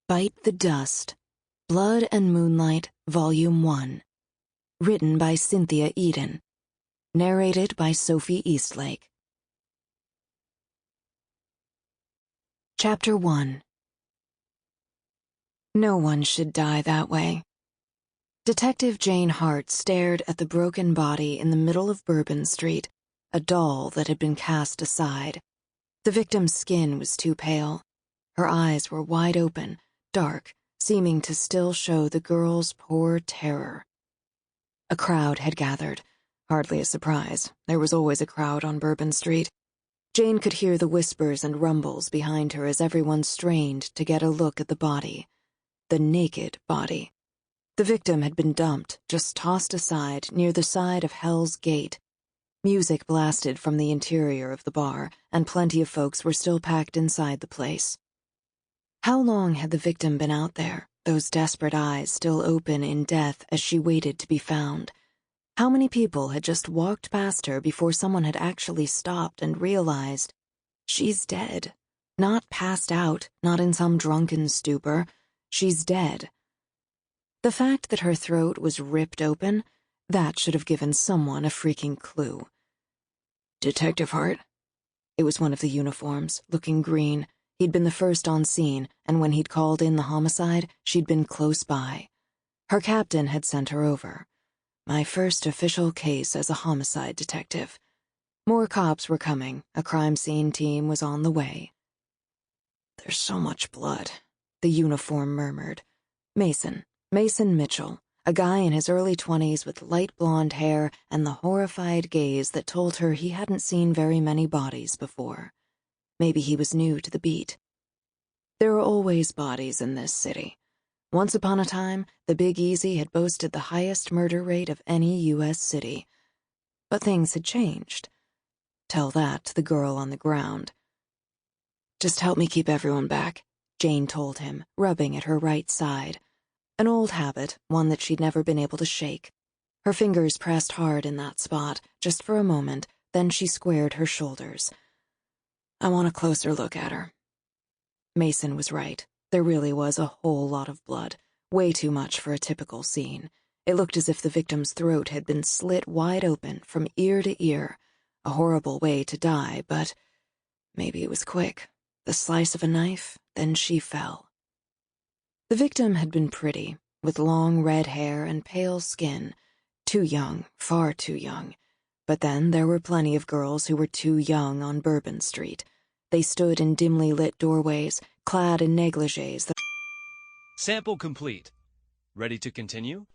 Bite the Dust, Blood and Moonlight, Volume 1. Written by Cynthia Eden. Narrated by Sophie Eastlake. Chapter 1. No one should die that way. Detective Jane Hart stared at the broken body in the middle of Bourbon Street, a doll that had been cast aside. The victim's skin was too pale. Her eyes were wide open, dark, seeming to still show the girl's poor terror. A crowd had gathered. Hardly a surprise. There was always a crowd on Bourbon Street. Jane could hear the whispers and rumbles behind her as everyone strained to get a look at the body. The naked body. The victim had been dumped, just tossed aside near the side of Hell's Gate. Music blasted from the interior of the bar, and plenty of folks were still packed inside the place. How long had the victim been out there, those desperate eyes still open in death as she waited to be found? How many people had just walked past her before someone had actually stopped and realized, she's dead. Not passed out, not in some drunken stupor. She's dead. The fact that her throat was ripped open, that should have given someone a freaking clue. Detective Hart? It was one of the uniforms, looking green. He'd been the first on scene, and when he'd called in the homicide, she'd been close by. Her captain had sent her over. My first official case as a homicide detective. More cops were coming. A crime scene team was on the way. There's so much blood, the uniform murmured. Mason Mitchell, a guy in his early 20s with light blonde hair and the horrified gaze that told her he hadn't seen very many bodies before. Maybe he was new to the beat. There are always bodies in this city. Once upon a time, the Big Easy had boasted the highest murder rate of any U.S. city. But things had changed. Tell that to the girl on the ground. Just help me keep everyone back, Jane told him, rubbing at her right side. An old habit, one that she'd never been able to shake. Her fingers pressed hard in that spot, just for a moment, then she squared her shoulders. I want a closer look at her. Mason was right. There really was a whole lot of blood, way too much for a typical scene. It looked as if the victim's throat had been slit wide open from ear to ear. A horrible way to die, but maybe it was quick. The slice of a knife, then she fell. The victim had been pretty, with long red hair and pale skin. Too young, far too young. But then there were plenty of girls who were too young on Bourbon Street. They stood in dimly lit doorways, clad in negligees. Sample complete. Ready to continue?